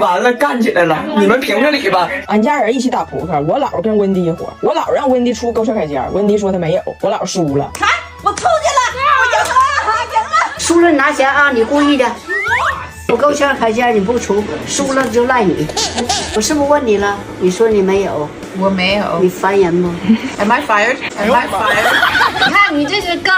完了，干起来了！你们评评理吧。俺家人一起打扑克，我姥跟温迪一伙，我姥让温迪出勾圈开尖，温迪说他没有，我姥输了。看，我出去了，我赢了，赢了。输了你拿钱啊，你故意的。我勾圈开尖你不出，输了就赖你。我是不是问你了？你说你没有，我没有。你烦人吗 ？Am I fired? Am I fired? 你看，你这是勾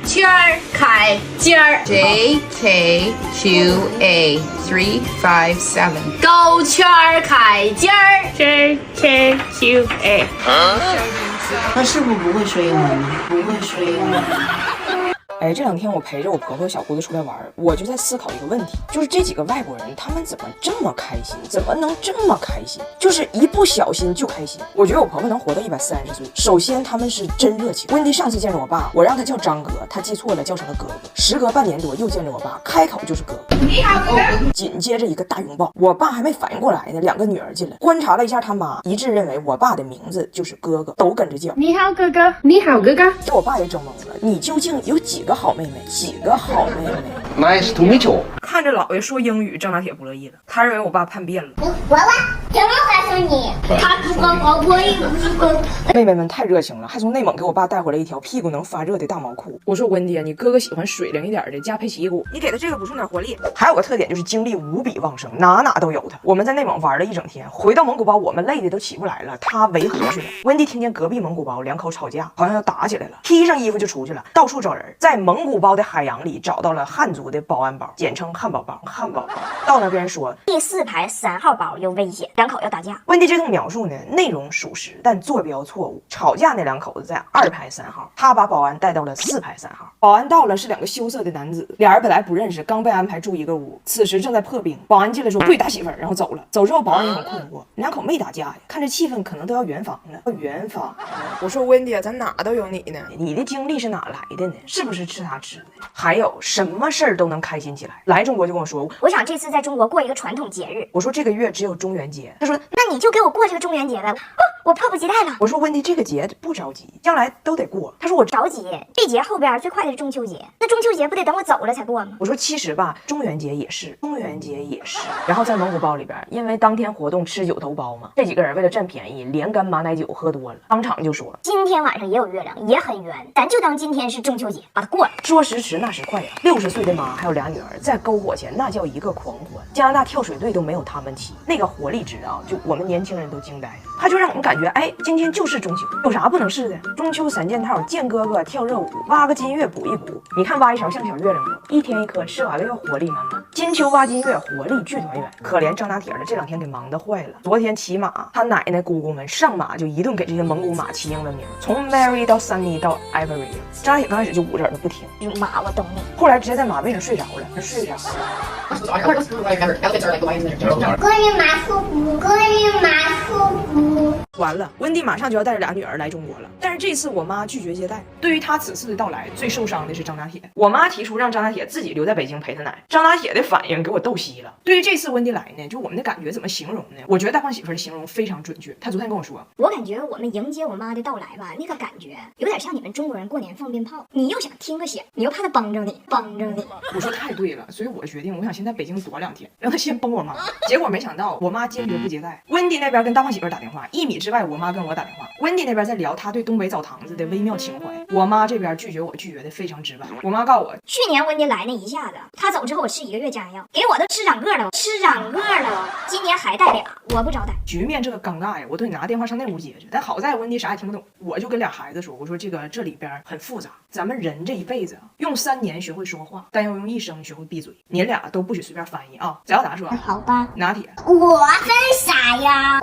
圈开尖儿 ，J K Q A 357，勾圈开尖儿 ，J K Q A。他是不是不会说英文呢？不会说英文。哎，这两天我陪着我婆婆小姑子出来玩，我就在思考一个问题，就是这几个外国人他们怎么这么开心，怎么能这么开心，就是一不小心就开心。我觉得我婆婆能活到130岁，首先他们是真热情。温迪上次见着我爸，我让他叫张哥，他记错了，叫成了哥哥。时隔半年多又见着我爸，开口就是哥哥。你好，哥哥。紧接着一个大拥抱，我爸还没反应过来呢，两个女儿进来，观察了一下他妈，一致认为我爸的名字就是哥哥，都跟着叫。你好，哥哥。你好，哥哥。这我爸也整懵了，你究竟有几个好妹妹？几个好妹妹 ？Nice to meet you。看着姥爷说英语，张拿铁不乐意了，他认为我爸叛变了。娃娃怎么告诉你？他不光搞破衣服，妹妹们太热情了，还从内蒙给我爸带回来一条屁股能发热的大毛裤。我说温迪，你哥哥喜欢水灵一点的加佩奇骨，你给他这个补充点活力。还有个特点就是精力无比旺盛，哪哪都有他。我们在内蒙玩了一整天，回到蒙古包我们累的都起不来了，他维和去了。温迪听见隔壁蒙古包两口吵架，好像要打起来了，披上衣服就出去了，到处找人，在蒙古包的海洋里找到了汉族的保安包，简称汉堡包。汉堡包到那边说第4排3号包有危险，两口要打架。温迪这通描述呢，内容属实，但坐标错误。吵架那两口子在2排3号，他把保安带到了4排3号。保安到了是两个羞涩的男子，俩人本来不认识，刚被安排住一个屋，此时正在破冰。保安进来说对，大媳妇儿，然后走了。走之后，保安也很困惑，两口没打架呀，看这气氛可能都要圆房了。圆房，我说温迪，咱哪都有你呢，你的精力是哪来的呢？是不是吃他吃的？还有什么事儿都能开心起来？来中国就跟我说，我想这次在中国过一个传统节日。我说这个月只有中元节。他说那你就给我过这个中元节呗。我迫不及待了。我说温迪，这个节不着急，将来都得过。他说我着急，这节后边最快的是中秋节，那中秋节不得等我走了才过吗？我说其实吧，中元节也是，中元节也是。然后在蒙古包里边，因为当天活动吃9头包嘛，这几个人为了占便宜，连干马奶酒喝多了，当场就说今天晚上也有月亮，也很圆，咱就当今天是中秋节，把它过了。说时迟那时快呀，60岁的妈还有俩女儿在篝火前那叫一个狂欢，加拿大跳水队都没有他们齐，那个活力值啊，就我们年轻人都惊呆了。他就让我们感觉，哎，今天就是中秋，有啥不能试的？中秋3件套，见哥哥跳热舞，挖个金月补一补。你看挖一勺像小月亮不？一天一颗，吃完了要活力满满。金秋挖金月，活力聚团圆。可怜张拿铁的这2天给忙得坏了。昨天骑马，他奶奶姑姑们上马就一顿给这些蒙古马起英文名，从 Mary 到 Sunny 到 Ivory。张拿铁刚开始就捂着耳朵不听，妈，我懂你。后来直接在马背上睡着了，睡着了。关于马术服，关于马术服。完了，温迪马上就要带着俩女儿来中国了，但是这次我妈拒绝接待。对于她此次的到来，最受伤的是张拿铁。我妈提出让张拿铁自己留在北京陪她奶，张拿铁的反应给我逗稀了。对于这次温迪来呢，就我们的感觉怎么形容呢？我觉得大胖媳妇的形容非常准确。她昨天跟我说，我感觉我们迎接我妈的到来吧，那个感觉有点像你们中国人过年放鞭炮，你又想听个响，你又怕他帮着你。我说太对了，所以我决定，我想先在北京躲2天，让她先帮我妈。结果没想到，我妈坚决不接待。温迪那边跟大胖媳妇打电话，1米之外，我妈跟我打电话。温迪那边在聊她对东北澡堂子的微妙情怀，我妈这边拒绝的非常直白。我妈告诉我，去年温迪来那一下子，她走之后我吃1个月家药，给我都吃长个了，今年还带俩，我不招待。局面这个尴尬呀，我都得拿电话上那屋接去。但好在温迪啥也听不懂，我就跟俩孩子说，我说这里边很复杂，咱们人这一辈子用3年学会说话，但要用1生学会闭嘴。你俩都不许随便翻译啊！翟小达说，好吧。拿铁，我真傻呀，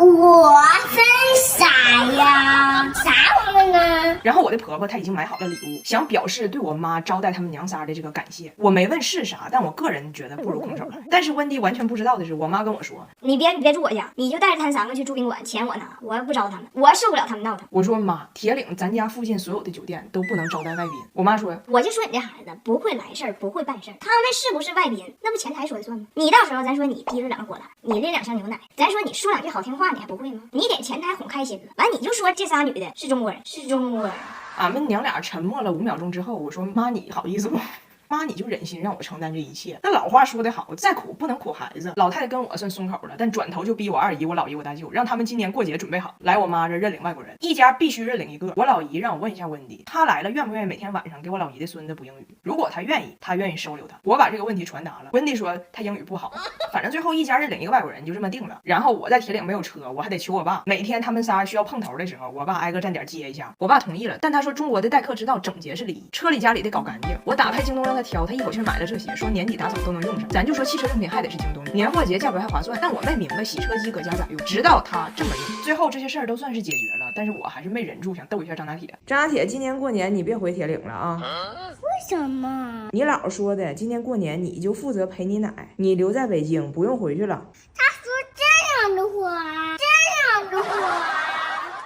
啥我们呢？然后我的婆婆她已经买好了礼物，想表示对我妈招待他们娘仨的这个感谢。我没问是啥，但我个人觉得不如空手。但是温迪完全不知道的是，我妈跟我说，你别住我家，你就带着他们3个去住宾馆，钱我拿，我不招他们，我受不了他们闹腾。我说妈，铁岭咱家附近所有的酒店都不能招待外宾。我妈说，我就说你这孩子不会来事儿，不会办事儿，他们是不是外宾，那不前台说了算吗？你到时候咱说你提了2个火辣，你拎2箱牛奶，咱说你说2句好听话，你还不会吗？你得前台哄开心了，完你就说这仨女的是中国人，是中国人。俺们娘俩沉默了5秒钟之后，我说妈，你好意思不？妈你就忍心让我承担这一切？那老话说得好，再苦不能苦孩子。老太太跟我算松口了，但转头就逼我二姨、我老姨、我大舅，让他们今年过节准备好来我妈这认领外国人，一家必须认领一个。我老姨让我问一下温迪，她来了愿不愿意每天晚上给我老姨的孙子补英语？如果她愿意，她愿意收留他。我把这个问题传达了，温迪说她英语不好，反正最后一家认领一个外国人就这么定了。然后我在铁岭没有车，我还得求我爸，每天他们仨需要碰头的时候，我爸挨个站点接一下。我爸同意了，但他说中国的待客之道，整洁是礼仪，车里家里得搞干净。我打开京东让他挑，他一口气买了这些，说年底打扫都能用上。咱就说汽车用品还得是京东，年货节价格还划算。但我没明白洗车机搁家咋用，直到他这么用。最后这些事儿都算是解决了，但是我还是没忍住想逗一下张大铁。张大铁，今年过年你别回铁岭了啊！为什么？你姥说的，今年过年你就负责陪你奶，你留在北京，不用回去了。他说这样的话，这样的话。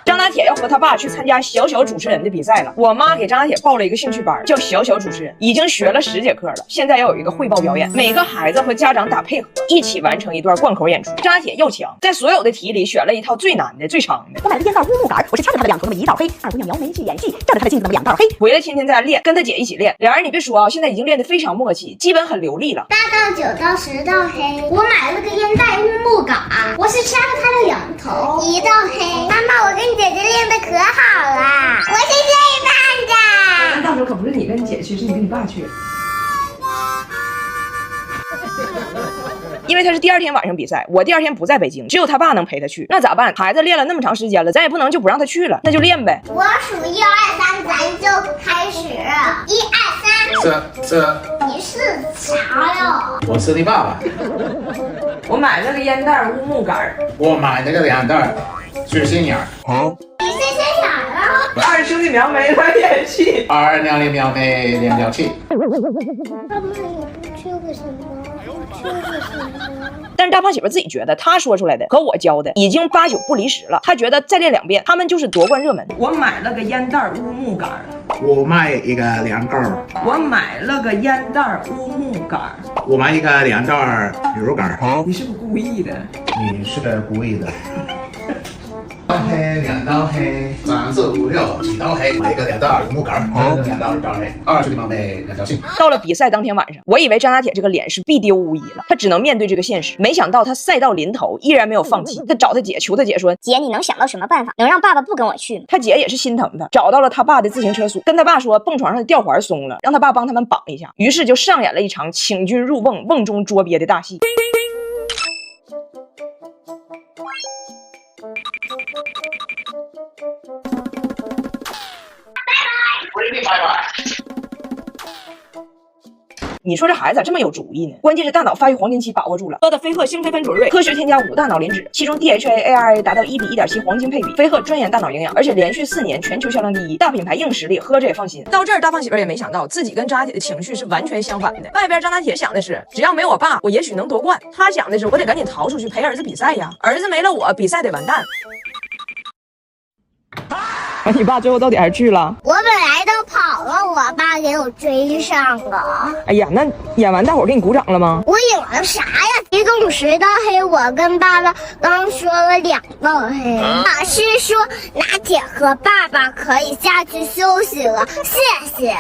张大铁要和他爸去参加小小主持人的比赛了。我妈给张大铁报了一个兴趣班，叫小小主持人，已经学了10节课了。现在要有一个汇报表演，每个孩子和家长打配合，一起完成一段贯口演出。张大铁又强，在所有的题里选了一套最难的、最长的。我买了个烟袋乌木杆，我是掐着他的两头那么一道黑，二姑娘描眉去演戏，照着他的镜子那么两道黑。回来天天在家练，跟他姐一起练。俩人你别说啊，现在已经练得非常默契，基本很流利了。8到9到10道黑，我买了个烟袋乌木杆，我是掐着它的两头1道黑。妈妈，我跟姐姐练的可好了，我是最棒的。那到时候可不是你跟你姐去，是你跟你爸去。因为他是第2天晚上比赛，我第2天不在北京，只有他爸能陪他去。那咋办？孩子练了那么长时间了，咱也不能就不让他去了，那就练呗。我数1、2、3，咱就开始。1、2、3。是。你是啥呀？我是你爸爸。我买了个烟袋乌木杆，我买那个2袋是心眼儿。你是心眼儿啊？二兄弟描眉来演戏，二娘的描眉两脚气。爸爸，你不缺个什么？缺个什么？但是大胖媳妇自己觉得，她说出来的和我教的已经8、9不离10了。她觉得再练2遍，他们就是夺冠热门。我买了个烟袋乌木杆，我买一个2袋。我买了个烟袋乌木杆，我买一个2袋牛肉干。你是不是故意的？你是个故意的。黑2道黑，3、4、5、6几道黑，买一个2袋乌木杆，2袋2黑，二兄弟描眉两脚气。到了比赛当天晚上，我以为张大铁这个脸是必丢无疑了，他只能面对这个现实。没想到他赛到临头依然没有放弃，他找他姐求他姐说：“姐，你能想到什么办法能让爸爸不跟我去吗？”他姐也是心疼他，找到了他爸的自行车锁，跟他爸说蹦床上的吊环松了，让他爸帮他们绑一下。于是就上演了一场请君入瓮，瓮中捉鳖的大戏。你说这孩子咋这么有主意呢？关键是大脑发育黄金期把握住了，喝的飞鹤星飞分卓瑞，科学添加5大脑磷脂，其中 DHA、ARA 达到1比1.7黄金配比。飞鹤专研大脑营养，而且连续4年全球销量第1，大品牌硬实力，喝着也放心。到这儿，大胖媳妇也没想到自己跟张大铁的情绪是完全相反的。外边张大铁想的是，只要没我爸，我也许能夺冠；他想的是，我得赶紧逃出去陪儿子比赛呀，儿子没了我，比赛得完蛋。你爸最后到底还是去了？我本来都跑了，我爸给我追上了。哎呀，那演完大伙儿给你鼓掌了吗？我演了啥呀？一共10道黑，我跟爸爸刚说了2道黑。老师说拿铁和爸爸可以下去休息了，谢谢。